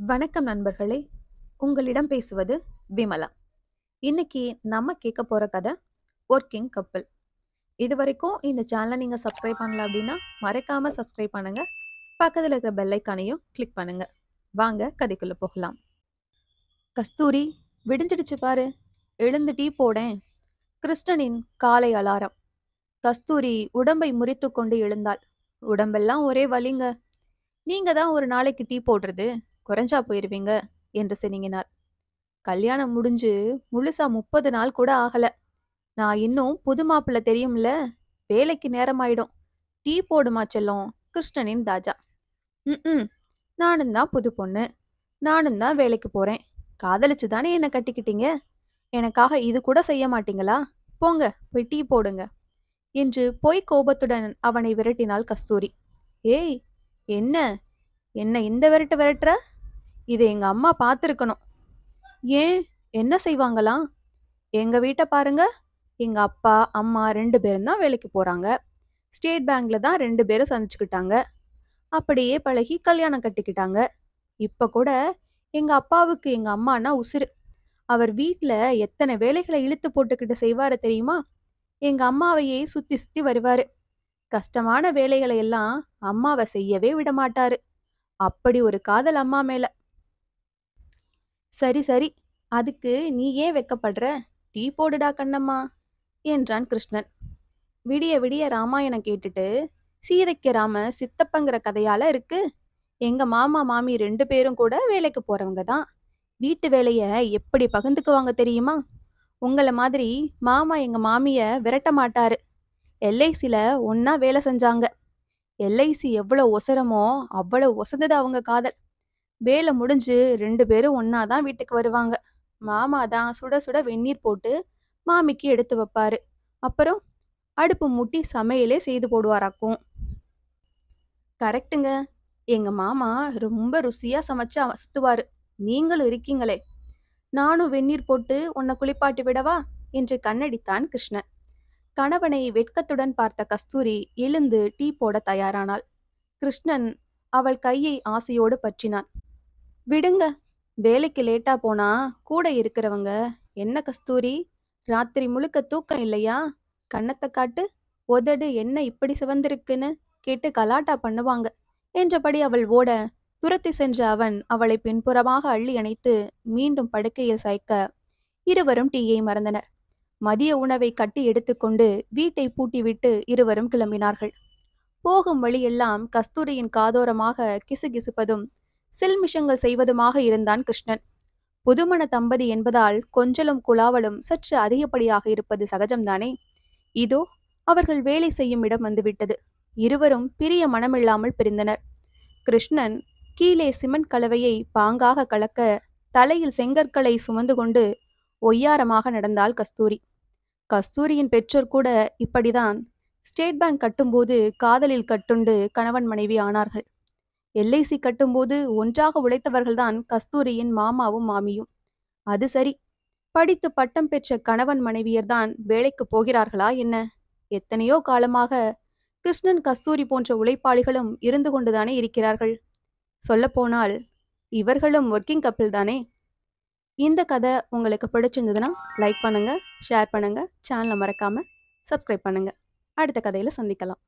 வணக்கம் நண்பர்களே. உங்களிடம் பேசுவது விமலா. இன்னைக்கு நம்ம கேட்க போற கதை ஒர்க்கிங் கப்பிள். இதுவரைக்கும் இந்த சேனலை நீங்க சப்ஸ்கிரைப் பண்ணல அப்படின்னா மறக்காம சப்ஸ்கிரைப் பண்ணுங்க. பக்கத்துல இருக்கிற பெல் ஐக்கானையும் கிளிக் பண்ணுங்க. வாங்க கதைக்குள்ள போகலாம். கஸ்தூரி, விடிஞ்சிடுச்சு பாரு, எழுந்து டீ போடேன். கிருஷ்ணனின் காலை அலாரம். கஸ்தூரி உடம்பை முறித்து கொண்டு எழுந்தாள். உடம்பெல்லாம் ஒரே வலிங்க. நீங்க தான் ஒரு நாளைக்கு டீ போடுறது, குறைஞ்சா போயிருவீங்க என்று சினிங்கினார். கல்யாணம் முடிஞ்சு முழுசா 30 நாள் கூட ஆகல. நான் இன்னும் புது மாப்பிள்ளை தெரியும்ல, வேலைக்கு நேரமாயிடும். டீ போடுமா செல்லம். கிருஷ்ணனின் தாஜா. ம் நானும் தான் புது பொண்ணு, நானும் தான் வேலைக்கு போறேன். காதலிச்சு தானே என்ன கட்டிக்கிட்டீங்க, எனக்காக இது கூட செய்ய மாட்டீங்களா? போங்க போய் டீ போடுங்க என்று பொய் கோபத்துடன் அவனை விரட்டினாள் கஸ்தூரி. ஏய், என்ன என்ன இந்த விரட்டு விரட்டுற? இதை எங்க அம்மா பார்த்துருக்கணும். ஏன், என்ன செய்வாங்களாம்? எங்க வீட்டை பாருங்க. எங்க அப்பா அம்மா 2 பேரும் தான் வேலைக்கு போறாங்க. ஸ்டேட் பேங்க்ல தான் 2 பேரும் சந்திச்சுக்கிட்டாங்க. அப்படியே பழகி கல்யாணம் கட்டிக்கிட்டாங்க. இப்ப கூட எங்க அப்பாவுக்கு எங்க அம்மானா உசுரு. அவர் வீட்ல எத்தனை வேலைகளை இழுத்து போட்டுக்கிட்டு செய்வாரு தெரியுமா? எங்க அம்மாவையே சுத்தி சுத்தி வருவாரு. கஷ்டமான வேலைகளை எல்லாம் அம்மாவை செய்யவே விட மாட்டாரு. அப்படி ஒரு காதல் அம்மா மேல. சரி சரி, அதுக்கு நீ ஏன் வெக்கப்படுற? டீ போடுடா கண்ணம்மா என்றான் கிருஷ்ணன். விடிய விடிய ராமாயணம் கேட்டுட்டு சீதைக்கு ராம சித்தப்பங்கிற கதையால இருக்கு. எங்க மாமா மாமி 2 பேரும் கூட வேலைக்கு போறவங்க தான். வீட்டு வேலைய எப்படி பகிர்ந்துக்குவாங்க தெரியுமா? உங்கள மாதிரி மாமா எங்க மாமிய விரட்ட மாட்டாரு. எல்ஐசில ஒன்னா வேலை செஞ்சாங்க. எல்ஐசி எவ்வளவு ஒசரமோ அவ்வளவு ஒசந்தது அவங்க காதல். வேலை முடிஞ்சு 2 பேரும் ஒன்னாதான் வீட்டுக்கு வருவாங்க. மாமா தான் சுட சுட வெந்நீர் போட்டு மாமிக்கு எடுத்து வைப்பாரு. அப்புறம் அடுப்பு மூட்டி சமையலே செய்து போடுவாராக்கும். கரெக்டுங்க. எங்க மாமா ரொம்ப ருசியா சமைச்சு அசத்துவாரு. நீங்களும் இருக்கீங்களே. நானும் வெந்நீர் போட்டு உன்னை குளிப்பாட்டி விடவா என்று கண்ணடித்தான் கிருஷ்ணன். கணவனை வெட்கத்துடன் பார்த்த கஸ்தூரி எழுந்து டீ போட தயாரானாள். கிருஷ்ணன் அவள் கையை ஆசையோடு பற்றினான். விடுங்க, வேலைக்கு லேட்டா போனா கூட இருக்கிறவங்க, என்ன கஸ்தூரி, ராத்திரி முழுக்க தூக்கம் இல்லையா, கண்ணத்தை காட்டு, உதடு என்ன இப்படி சிவந்திருக்குன்னு கேட்டு கலாட்டா பண்ணுவாங்க என்றபடி அவள் ஓட, துரத்தி சென்ற அவன் அவளை பின்புறமாக அள்ளி அணைத்து மீண்டும் படுக்கையில் சாய்க்க இருவரும் டீயை மறந்தனர். மதிய உணவை கட்டி எடுத்துக்கொண்டு வீட்டை பூட்டிவிட்டு இருவரும் கிளம்பினார்கள். போகும் வழியெல்லாம் கஸ்தூரியின் காதோரமாக கிசுகிசுப்பதும் சில்மிஷங்கள் செய்வதுமாக இருந்தான் கிருஷ்ணன். புதுமண தம்பதி என்பதால் கொஞ்சலும் குழாவலும் சற்று அதிகப்படியாக இருப்பது சகஜம்தானே. இதோ அவர்கள் வேலை செய்யும் இடம் வந்துவிட்டது. இருவரும் பிரிய மனமில்லாமல் பிரிந்தனர். கிருஷ்ணன் கீழே சிமெண்ட் கலவையை பாங்காக கலக்க தலையில் செங்கற்களை சுமந்து கொண்டு ஒய்யாரமாக நடந்தாள் கஸ்தூரி. கஸ்தூரியின் பெற்றோர் கூட இப்படிதான் ஸ்டேட் பேங்க் கட்டும்போது காதலில் கட்டுண்டு கணவன் மனைவி ஆனார்கள். எல்ஐசி கட்டும்போது ஒன்றாக உழைத்தவர்கள்தான் கஸ்தூரியின் மாமாவும் மாமியும். அது சரி, படித்து பட்டம் பெற்ற கணவன் மனைவியர்தான் வேலைக்கு போகிறார்களா என்ன? எத்தனையோ காலமாக கிருஷ்ணன் கஸ்தூரி போன்ற உழைப்பாளிகளும் இருந்து கொண்டுதானே இருக்கிறார்கள். சொல்லப்போனால் இவர்களும் ஒர்க்கிங் கப்பிள் தானே. இந்த கதை உங்களுக்கு பிடிச்சிருந்ததுன்னா லைக் பண்ணுங்க, ஷேர் பண்ணுங்க, சேனலை மறக்காம சப்ஸ்கிரைப் பண்ணுங்க. அடுத்த கதையில சந்திக்கலாம்.